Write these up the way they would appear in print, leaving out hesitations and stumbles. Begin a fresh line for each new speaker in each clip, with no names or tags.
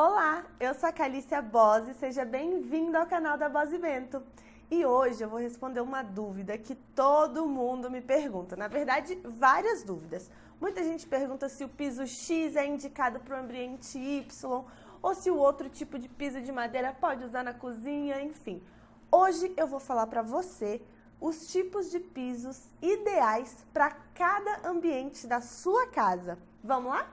Olá, eu sou a Calícia Bose, seja bem-vindo ao canal da Bose Bento. E hoje eu vou responder uma dúvida que todo mundo me pergunta, na verdade, várias dúvidas. Muita gente pergunta se o piso X é indicado para o ambiente Y, ou se o outro tipo de piso de madeira pode usar na cozinha, enfim. Hoje eu vou falar para você os tipos de pisos ideais para cada ambiente da sua casa. Vamos lá?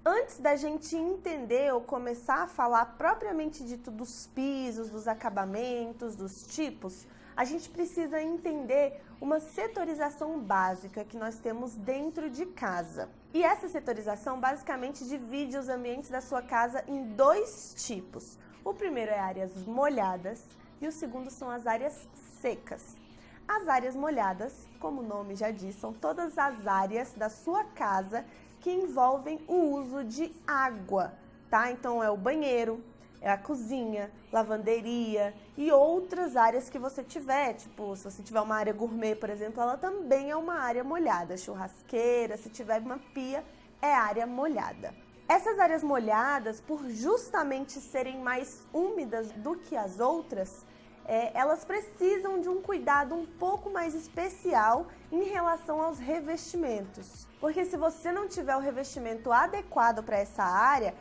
Antes da gente entender ou começar a falar propriamente dito dos pisos, dos acabamentos, dos tipos, a gente precisa entender uma setorização básica que nós temos dentro de casa. E essa setorização basicamente divide os ambientes da sua casa em dois tipos. O primeiro é áreas molhadas e o segundo são as áreas secas. As áreas molhadas, como o nome já diz, são todas as áreas da sua casa que envolvem o uso de água, tá? Então é o banheiro, é a cozinha, lavanderia e outras áreas que você tiver, tipo, se você tiver uma área gourmet, por exemplo, ela também é uma área molhada, churrasqueira, se tiver uma pia, é área molhada. Essas áreas molhadas, por justamente serem mais úmidas do que as outras, elas precisam de um cuidado um pouco mais especial em relação aos revestimentos. Porque se você não tiver o revestimento adequado para essa área,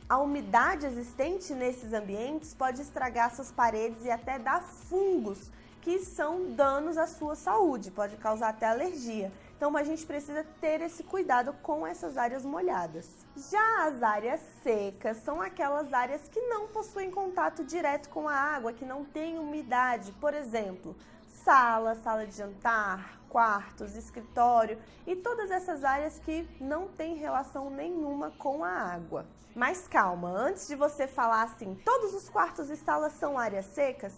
a umidade existente nesses ambientes pode estragar suas paredes e até dar fungos, que são danos à sua saúde, pode causar até alergia. Então a gente precisa ter esse cuidado com essas áreas molhadas. Já as áreas secas são aquelas áreas que não possuem contato direto com a água, que não tem umidade. Por exemplo, sala de jantar, quartos, escritório e todas essas áreas que não têm relação nenhuma com a água. Mas calma, antes de você falar assim, todos os quartos e salas são áreas secas,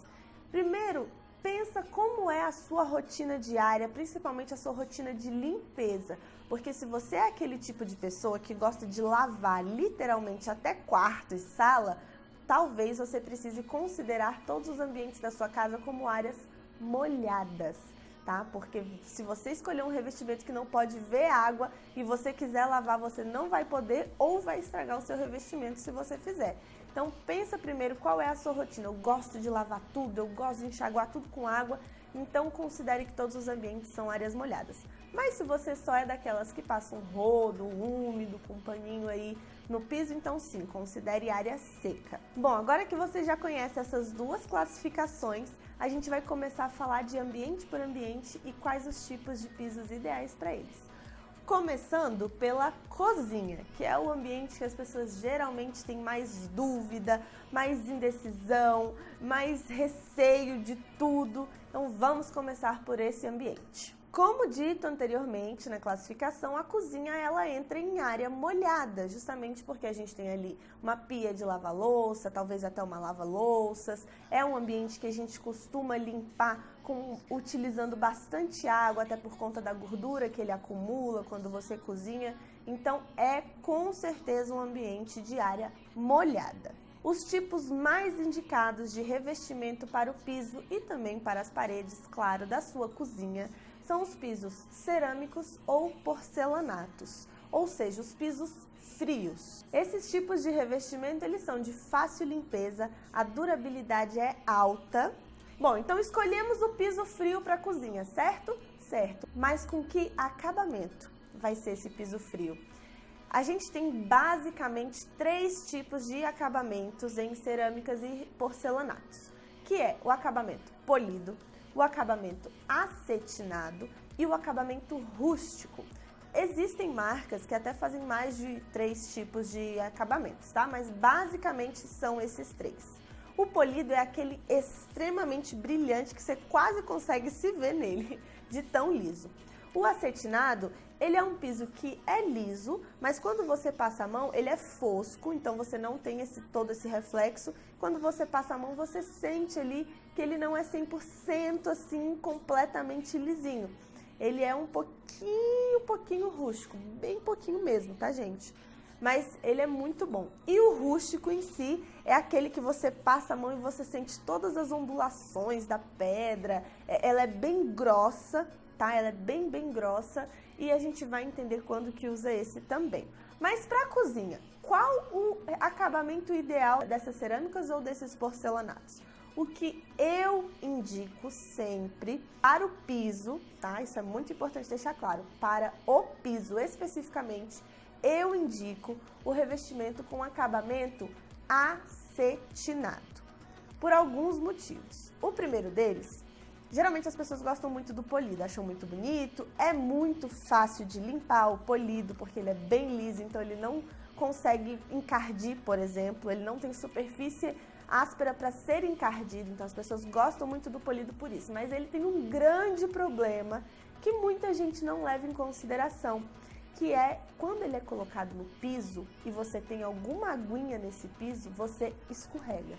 primeiro pensa como é a sua rotina diária, principalmente a sua rotina de limpeza. Porque se você é aquele tipo de pessoa que gosta de lavar literalmente até quarto e sala, talvez você precise considerar todos os ambientes da sua casa como áreas molhadas, tá? Porque se você escolher um revestimento que não pode ver água e você quiser lavar, você não vai poder ou vai estragar o seu revestimento se você fizer. Então pensa primeiro qual é a sua rotina. Eu gosto de lavar tudo, eu gosto de enxaguar tudo com água, então considere que todos os ambientes são áreas molhadas. Mas se você só é daquelas que passam rodo, úmido, com um paninho aí no piso, então sim, considere área seca. Bom, agora que você já conhece essas duas classificações, a gente vai começar a falar de ambiente por ambiente e quais os tipos de pisos ideais para eles. Começando pela cozinha, que é o ambiente que as pessoas geralmente têm mais dúvida, mais indecisão, mais receio de tudo. Então vamos começar por esse ambiente. Como dito anteriormente na classificação, a cozinha ela entra em área molhada, justamente porque a gente tem ali uma pia de lavar louça, talvez até uma lava-louças. É um ambiente que a gente costuma limpar utilizando bastante água, até por conta da gordura que ele acumula quando você cozinha. Então é com certeza um ambiente de área molhada. Os tipos mais indicados de revestimento para o piso e também para as paredes, claro, da sua cozinha são os pisos cerâmicos ou porcelanatos, ou seja, os pisos frios. Esses tipos de revestimento eles são de fácil limpeza, a durabilidade é alta. Bom, então escolhemos o piso frio para a cozinha, certo? Certo. Mas com que acabamento vai ser esse piso frio? A gente tem basicamente três tipos de acabamentos em cerâmicas e porcelanatos, que é o acabamento polido, o acabamento acetinado e o acabamento rústico. Existem marcas que até fazem mais de 3 tipos de acabamentos, tá? Mas basicamente são esses 3. O polido é aquele extremamente brilhante que você quase consegue se ver nele, de tão liso. O acetinado, ele é um piso que é liso, mas quando você passa a mão, ele é fosco, então você não tem todo esse reflexo. Quando você passa a mão, você sente ali que ele não é 100% assim, completamente lisinho. Ele é um pouquinho rústico, bem pouquinho mesmo, tá, gente? mas ele é muito bom. E o rústico em si é aquele que você passa a mão e você sente todas as ondulações da pedra. Ela é bem grossa, tá? Ela é bem grossa e a gente vai entender quando que usa esse também. Mas para a cozinha, qual o acabamento ideal dessas cerâmicas ou desses porcelanatos? O que eu indico sempre para o piso, tá? Isso é muito importante deixar claro. Para o piso especificamente, eu indico o revestimento com acabamento acetinado. Por alguns motivos. O primeiro deles, geralmente as pessoas gostam muito do polido, acham muito bonito, é muito fácil de limpar o polido, porque ele é bem liso, então ele não consegue encardir, por exemplo, ele não tem superfície áspera para ser encardido, então as pessoas gostam muito do polido por isso, mas ele tem um grande problema que muita gente não leva em consideração, que é quando ele é colocado no piso e você tem alguma aguinha nesse piso, você escorrega.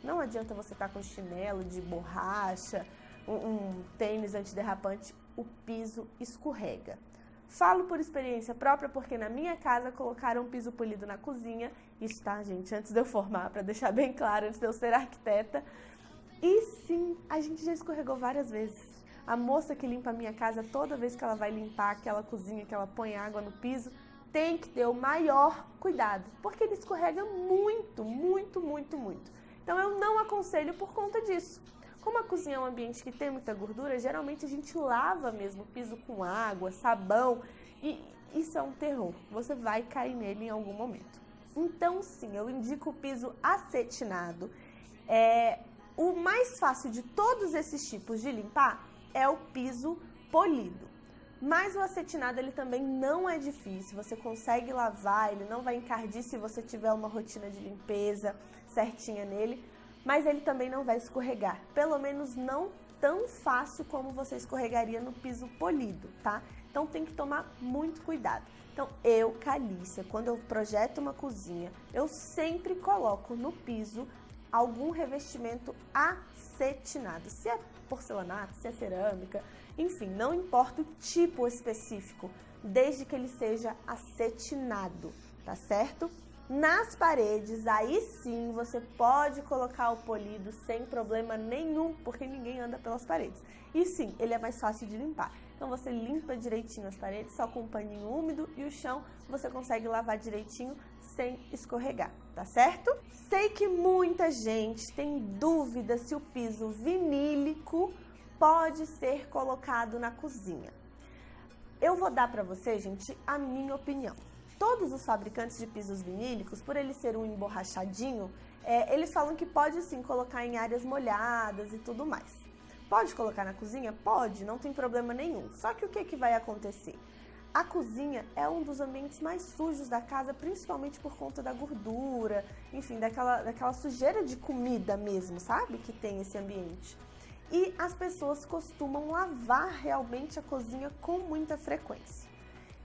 Não adianta você estar com chinelo de borracha, um tênis antiderrapante, o piso escorrega. Falo por experiência própria porque na minha casa colocaram um piso polido na cozinha. Isso, tá, gente? Antes de eu formar, para deixar bem claro, antes de eu ser arquiteta. E sim, a gente já escorregou várias vezes. A moça que limpa a minha casa, toda vez que ela vai limpar aquela cozinha, que ela põe água no piso, tem que ter o maior cuidado, porque ele escorrega muito. Então eu não aconselho por conta disso. Como a cozinha é um ambiente que tem muita gordura, geralmente a gente lava mesmo o piso com água, sabão, e isso é um terror. Você vai cair nele em algum momento. Então, sim, eu indico o piso acetinado. O mais fácil de todos esses tipos de limpar é o piso polido. Mas o acetinado, ele também não é difícil. Você consegue lavar, ele não vai encardir se você tiver uma rotina de limpeza certinha nele. Mas ele também não vai escorregar, pelo menos não tão fácil como você escorregaria no piso polido, tá? Então tem que tomar muito cuidado. Então eu, Calícia, quando eu projeto uma cozinha, eu sempre coloco no piso algum revestimento acetinado. Se é porcelanato, se é cerâmica, enfim, não importa o tipo específico, desde que ele seja acetinado, tá certo? Nas paredes, aí sim, você pode colocar o polido sem problema nenhum, porque ninguém anda pelas paredes. E sim, ele é mais fácil de limpar. Então você limpa direitinho as paredes, só com um paninho úmido, e o chão você consegue lavar direitinho sem escorregar, tá certo? Sei que muita gente tem dúvida se o piso vinílico pode ser colocado na cozinha. Eu vou dar para você, gente, a minha opinião. Todos os fabricantes de pisos vinílicos, por ele ser um emborrachadinho, eles falam que pode sim colocar em áreas molhadas e tudo mais. Pode colocar na cozinha? Pode, não tem problema nenhum. Só que o que vai acontecer? A cozinha é um dos ambientes mais sujos da casa, principalmente por conta da gordura, enfim, daquela sujeira de comida mesmo, sabe? Que tem esse ambiente. E as pessoas costumam lavar realmente a cozinha com muita frequência.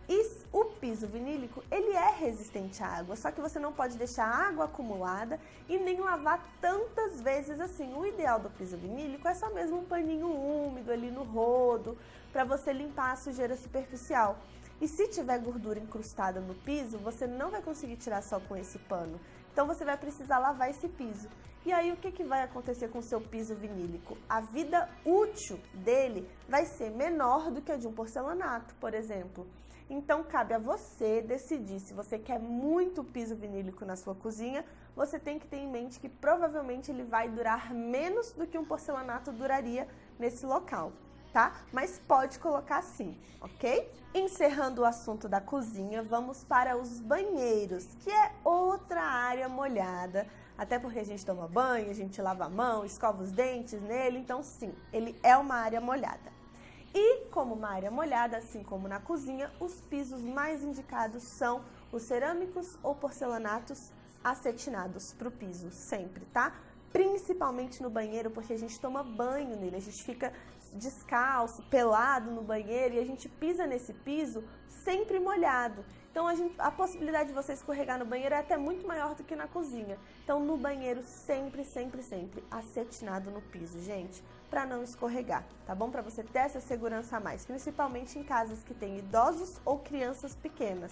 E o piso vinílico, ele é resistente à água, só que você não pode deixar água acumulada e nem lavar tantas vezes assim. O ideal do piso vinílico é só mesmo um paninho úmido ali no rodo, para você limpar a sujeira superficial. E se tiver gordura incrustada no piso, você não vai conseguir tirar só com esse pano. Então você vai precisar lavar esse piso. E aí o que vai acontecer com o seu piso vinílico? A vida útil dele vai ser menor do que a de um porcelanato, por exemplo. Então, cabe a você decidir se você quer muito piso vinílico na sua cozinha. Você tem que ter em mente que provavelmente ele vai durar menos do que um porcelanato duraria nesse local, tá? Mas pode colocar sim, ok? Encerrando o assunto da cozinha, vamos para os banheiros, que é outra área molhada. Até porque a gente toma banho, a gente lava a mão, escova os dentes nele. Então, sim, ele é uma área molhada. E como uma área molhada, assim como na cozinha, os pisos mais indicados são os cerâmicos ou porcelanatos acetinados para o piso, sempre, tá? Principalmente no banheiro, porque a gente toma banho nele, a gente fica descalço, pelado no banheiro e a gente pisa nesse piso sempre molhado. Então a possibilidade de você escorregar no banheiro é até muito maior do que na cozinha. Então no banheiro sempre acetinado no piso, gente, para não escorregar, tá bom? Para você ter essa segurança a mais, principalmente em casas que têm idosos ou crianças pequenas.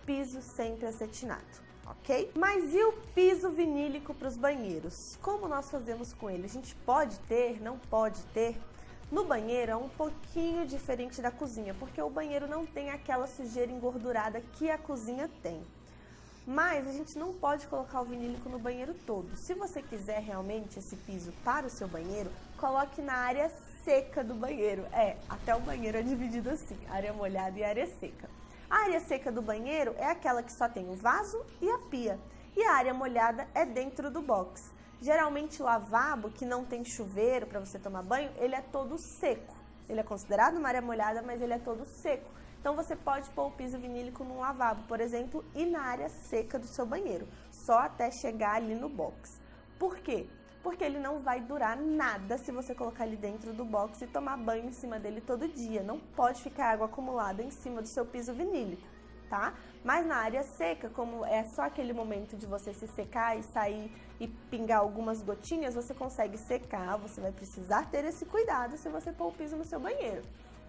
piso sempre acetinado, ok? Mas e o piso vinílico para os banheiros? Como nós fazemos com ele? A gente pode ter, não pode ter? No banheiro é um pouquinho diferente da cozinha, porque o banheiro não tem aquela sujeira engordurada que a cozinha tem. Mas a gente não pode colocar o vinílico no banheiro todo. Se você quiser realmente esse piso para o seu banheiro, coloque na área seca do banheiro. Até o banheiro é dividido assim, área molhada e área seca. A área seca do banheiro é aquela que só tem o vaso e a pia. E a área molhada é dentro do box. Geralmente o lavabo, que não tem chuveiro para você tomar banho, ele é todo seco. Ele é considerado uma área molhada, mas ele é todo seco. Então você pode pôr o piso vinílico num lavabo, por exemplo, e na área seca do seu banheiro, só até chegar ali no box. Por quê? Porque ele não vai durar nada se você colocar ele dentro do box e tomar banho em cima dele todo dia. Não pode ficar água acumulada em cima do seu piso vinílico, tá? Mas na área seca, como é só aquele momento de você se secar e sair e pingar algumas gotinhas, você consegue secar, você vai precisar ter esse cuidado se você pôr o piso no seu banheiro.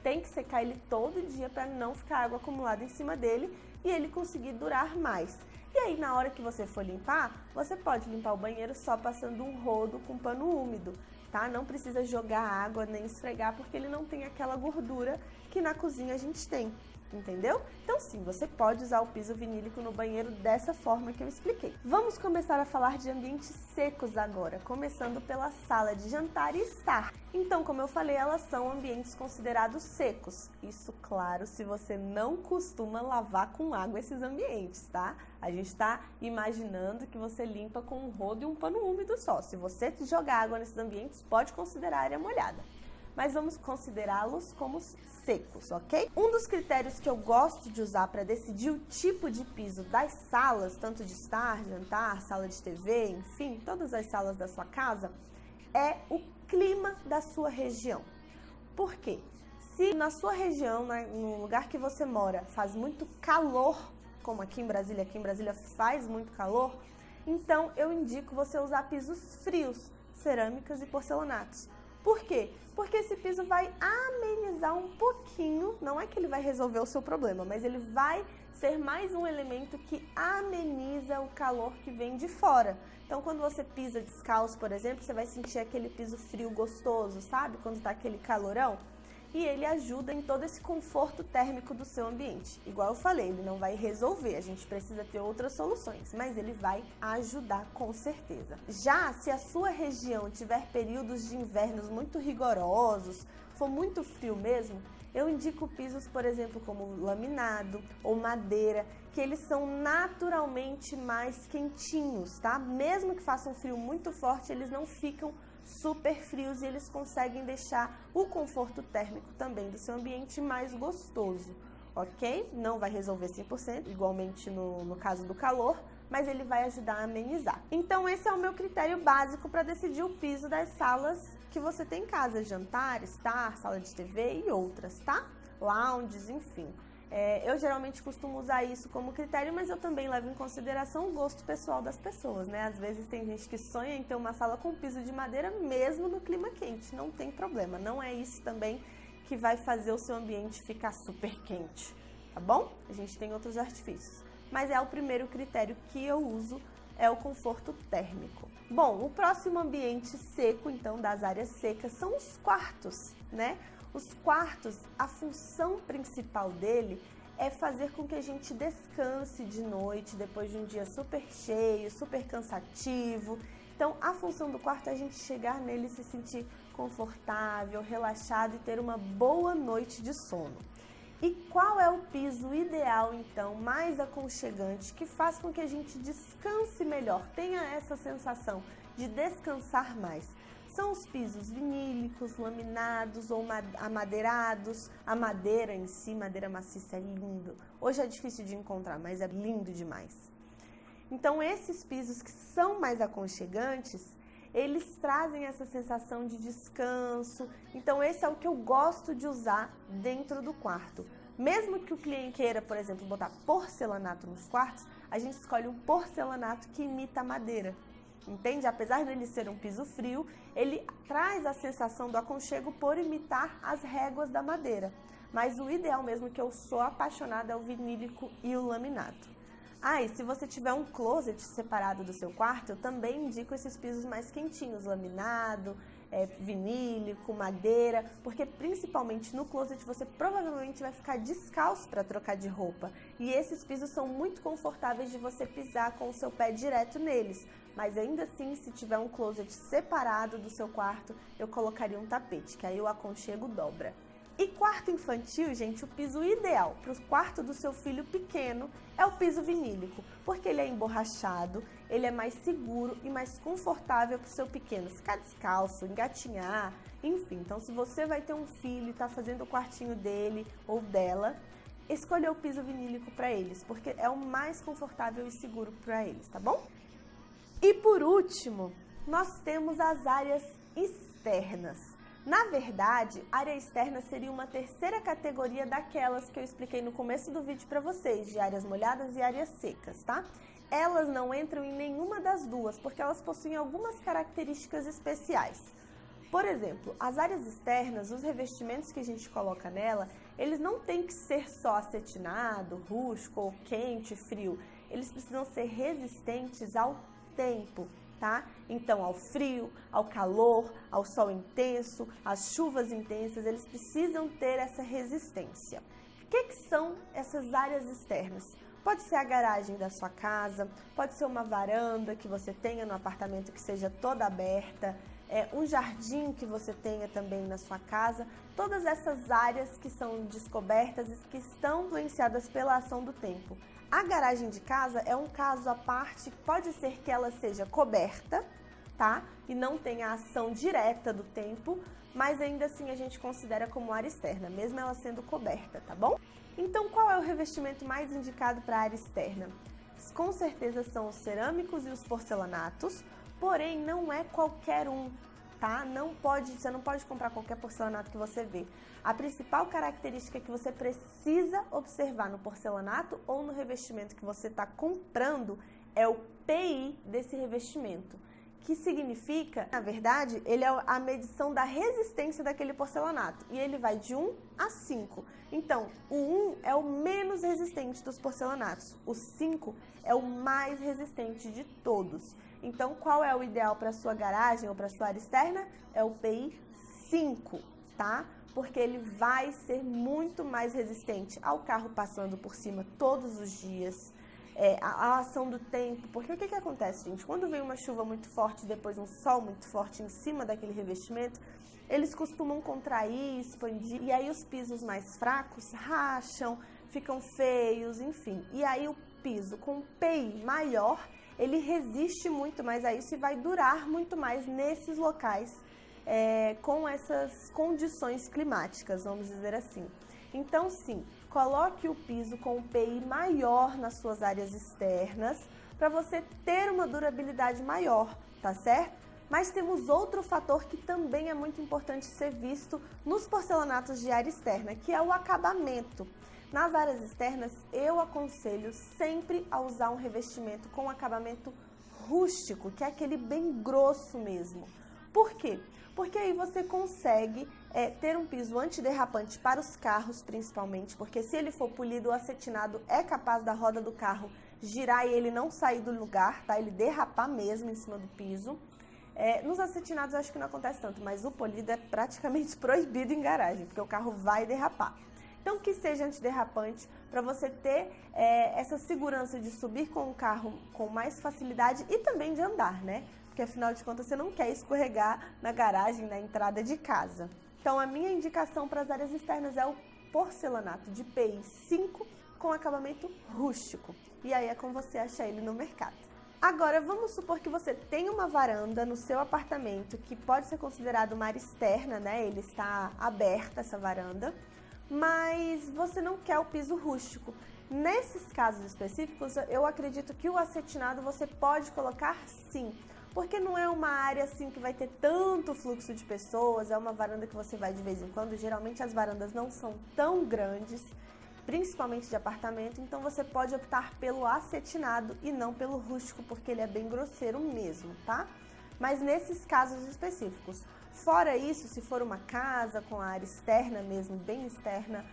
Tem que secar ele todo dia para não ficar água acumulada em cima dele e ele conseguir durar mais. E aí, na hora que você for limpar, você pode limpar o banheiro só passando um rodo com pano úmido, tá? Não precisa jogar água nem esfregar, porque ele não tem aquela gordura que na cozinha a gente tem, entendeu? Então sim, você pode usar o piso vinílico no banheiro dessa forma que eu expliquei. Vamos começar a falar de ambientes secos agora, começando pela sala de jantar e estar. Então, como eu falei, elas são ambientes considerados secos. Isso, claro, se você não costuma lavar com água esses ambientes, tá? A gente está imaginando que você limpa com um rodo e um pano úmido só. Se você jogar água nesses ambientes, pode considerar área molhada. Mas vamos considerá-los como secos, ok? Um dos critérios que eu gosto de usar para decidir o tipo de piso das salas, tanto de estar, jantar, sala de TV, enfim, todas as salas da sua casa, é o clima da sua região. Por quê? Se na sua região, no lugar que você mora, faz muito calor, como aqui em Brasília faz muito calor, então eu indico você usar pisos frios, cerâmicas e porcelanatos. Por quê? Porque esse piso vai amenizar um pouquinho, não é que ele vai resolver o seu problema, mas ele vai ser mais um elemento que ameniza o calor que vem de fora. Então, quando você pisa descalço, por exemplo, você vai sentir aquele piso frio gostoso, sabe? Quando tá aquele calorão. E ele ajuda em todo esse conforto térmico do seu ambiente. Igual eu falei, ele não vai resolver, a gente precisa ter outras soluções, mas ele vai ajudar com certeza. Já se a sua região tiver períodos de invernos muito rigorosos, for muito frio mesmo, eu indico pisos, por exemplo, como laminado ou madeira, que eles são naturalmente mais quentinhos, tá? Mesmo que faça um frio muito forte, eles não ficam super frios e eles conseguem deixar o conforto térmico também do seu ambiente mais gostoso, ok? Não vai resolver 100%, igualmente no caso do calor, mas ele vai ajudar a amenizar. Então esse é o meu critério básico para decidir o piso das salas que você tem em casa, jantar, estar, sala de TV e outras, tá? Lounges, enfim. Eu geralmente costumo usar isso como critério, mas eu também levo em consideração o gosto pessoal das pessoas, né? Às vezes tem gente que sonha em ter uma sala com piso de madeira mesmo no clima quente, não tem problema. Não é isso também que vai fazer o seu ambiente ficar super quente, tá bom? A gente tem outros artifícios, mas é o primeiro critério que eu uso, é o conforto térmico. Bom, o próximo ambiente seco, então, das áreas secas, são os quartos, né? Os quartos, a função principal dele é fazer com que a gente descanse de noite, depois de um dia super cheio, super cansativo. Então, a função do quarto é a gente chegar nele e se sentir confortável, relaxado e ter uma boa noite de sono. E qual é o piso ideal, então, mais aconchegante, que faz com que a gente descanse melhor, tenha essa sensação de descansar mais? São os pisos vinílicos, laminados ou amadeirados. A madeira em si, madeira maciça, é lindo. Hoje é difícil de encontrar, mas é lindo demais. Então, esses pisos que são mais aconchegantes, eles trazem essa sensação de descanso. Então, esse é o que eu gosto de usar dentro do quarto. Mesmo que o cliente queira, por exemplo, botar porcelanato nos quartos, a gente escolhe um porcelanato que imita a madeira. Entende? Apesar dele ser um piso frio, ele traz a sensação do aconchego por imitar as réguas da madeira. mas o ideal mesmo, que eu sou apaixonada, é o vinílico e o laminado. Ah, e se você tiver um closet separado do seu quarto, eu também indico esses pisos mais quentinhos, laminado, vinílico, madeira, porque principalmente no closet você provavelmente vai ficar descalço para trocar de roupa. E esses pisos são muito confortáveis de você pisar com o seu pé direto neles. Mas ainda assim, se tiver um closet separado do seu quarto, eu colocaria um tapete, que aí o aconchego dobra. E quarto infantil, gente, o piso ideal para o quarto do seu filho pequeno é o piso vinílico, porque ele é emborrachado, ele é mais seguro e mais confortável para o seu pequeno ficar descalço, engatinhar, enfim. Então, se você vai ter um filho e está fazendo o quartinho dele ou dela, escolha o piso vinílico para eles, porque é o mais confortável e seguro para eles, tá bom? E por último, nós temos as áreas externas. Na verdade, área externa seria uma terceira categoria daquelas que eu expliquei no começo do vídeo para vocês, de áreas molhadas e áreas secas, tá? Elas não entram em nenhuma das duas, porque elas possuem algumas características especiais. Por exemplo, as áreas externas, os revestimentos que a gente coloca nela, eles não têm que ser só acetinado, rústico ou quente, frio. Eles precisam ser resistentes ao tempo, tá? Então, ao frio, ao calor, ao sol intenso, às chuvas intensas, eles precisam ter essa resistência. O que são essas áreas externas? Pode ser a garagem da sua casa, pode ser uma varanda que você tenha no apartamento que seja toda aberta, um jardim que você tenha também na sua casa. Todas essas áreas que são descobertas e que estão influenciadas pela ação do tempo. A garagem de casa é um caso à parte, pode ser que ela seja coberta, tá? E não tenha a ação direta do tempo, mas ainda assim a gente considera como área externa, mesmo ela sendo coberta, tá bom? Então, qual é o revestimento mais indicado para a área externa? Com certeza são os cerâmicos e os porcelanatos, porém não é qualquer um, tá? Você não pode comprar qualquer porcelanato que você vê. A principal característica que você precisa observar no porcelanato ou no revestimento que você está comprando é o PI desse revestimento, que significa, na verdade, ele é a medição da resistência daquele porcelanato, e ele vai de 1 a 5. Então, o 1 é o menos resistente dos porcelanatos, o 5 é o mais resistente de todos. Então, qual é o ideal para sua garagem ou para sua área externa? É o PI 5, tá? Porque ele vai ser muito mais resistente ao carro passando por cima todos os dias, a ação do tempo. Porque o que acontece, gente? Quando vem uma chuva muito forte e depois um sol muito forte em cima daquele revestimento, eles costumam contrair, expandir, e aí os pisos mais fracos racham, ficam feios, enfim. E aí o piso com PI maior, ele resiste muito mais a isso e vai durar muito mais nesses locais com essas condições climáticas, vamos dizer assim. Então, sim, coloque o piso com o PI maior nas suas áreas externas para você ter uma durabilidade maior, tá certo? Mas temos outro fator que também é muito importante ser visto nos porcelanatos de área externa, que é o acabamento. Nas áreas externas, eu aconselho sempre a usar um revestimento com acabamento rústico, que é aquele bem grosso mesmo. Por quê? Porque aí você consegue ter um piso antiderrapante para os carros, principalmente, porque se ele for polido, o acetinado é capaz da roda do carro girar e ele não sair do lugar, tá? Ele derrapar mesmo em cima do piso. Nos acetinados eu acho que não acontece tanto, mas o polido é praticamente proibido em garagem, porque o carro vai derrapar. Então, que seja antiderrapante, para você ter essa segurança de subir com o carro com mais facilidade e também de andar, né? Porque afinal de contas você não quer escorregar na garagem, na entrada de casa. Então, a minha indicação para as áreas externas é o porcelanato de PI 5 com acabamento rústico. E aí é com você achar ele no mercado. Agora, vamos supor que você tem uma varanda no seu apartamento, que pode ser considerado uma área externa, né? Ele está aberta, essa varanda, mas você não quer o piso rústico. Nesses casos específicos, eu acredito que o acetinado você pode colocar sim, porque não é uma área assim que vai ter tanto fluxo de pessoas, é uma varanda que você vai de vez em quando. Geralmente as varandas não são tão grandes, principalmente de apartamento, então você pode optar pelo acetinado e não pelo rústico, porque ele é bem grosseiro mesmo, tá? Mas nesses casos específicos. Fora isso, se for uma casa com a área externa mesmo, bem externa,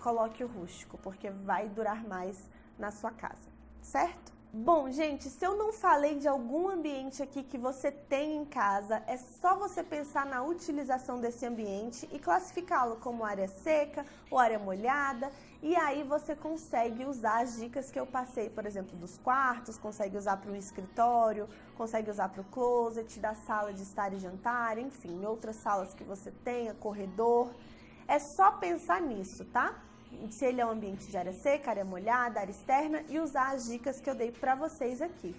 coloque o rústico, porque vai durar mais na sua casa, certo? Bom, gente, se eu não falei de algum ambiente aqui que você tem em casa, é só você pensar na utilização desse ambiente e classificá-lo como área seca ou área molhada, e aí você consegue usar as dicas que eu passei, por exemplo, dos quartos, consegue usar para o escritório, consegue usar para o closet, da sala de estar e jantar, enfim, em outras salas que você tenha, corredor. É só pensar nisso, tá? Se ele é um ambiente de área seca, área molhada, área externa, e usar as dicas que eu dei pra vocês aqui.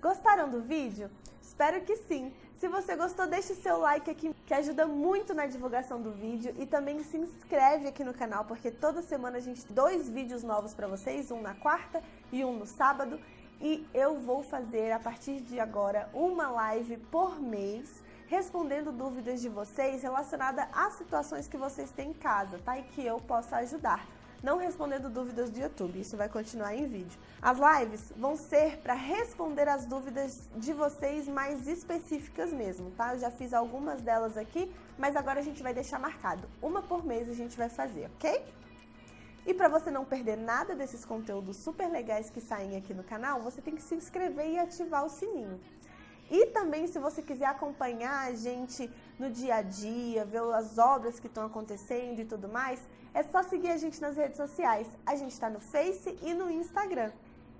Gostaram do vídeo? Espero que sim! Se você gostou, deixe o seu like aqui, que ajuda muito na divulgação do vídeo, e também se inscreve aqui no canal, porque toda semana a gente tem 2 vídeos novos pra vocês, um na quarta e um no sábado, e eu vou fazer, a partir de agora, uma live por mês, respondendo dúvidas de vocês relacionadas às situações que vocês têm em casa, tá? E que eu possa ajudar. Não respondendo dúvidas do YouTube, isso vai continuar em vídeo. As lives vão ser para responder as dúvidas de vocês mais específicas mesmo, tá? Eu já fiz algumas delas aqui, mas agora a gente vai deixar marcado. Uma por mês a gente vai fazer, ok? E para você não perder nada desses conteúdos super legais que saem aqui no canal, você tem que se inscrever e ativar o sininho. E também, se você quiser acompanhar a gente no dia a dia, ver as obras que estão acontecendo e tudo mais, é só seguir a gente nas redes sociais. A gente está no Face e no Instagram.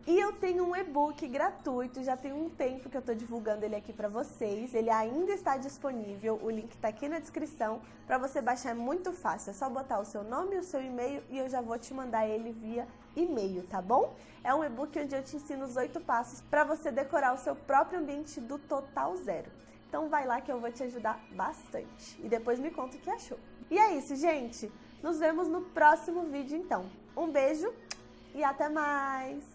E eu tenho um e-book gratuito, já tem um tempo que eu estou divulgando ele aqui para vocês. Ele ainda está disponível, o link está aqui na descrição. Para você baixar é muito fácil, é só botar o seu nome e o seu e-mail e eu já vou te mandar ele via e-mail, tá bom? É um e-book onde eu te ensino os 8 passos para você decorar o seu próprio ambiente do total zero. Então vai lá que eu vou te ajudar bastante. E depois me conta o que achou. E é isso, gente. Nos vemos no próximo vídeo, então. Um beijo e até mais!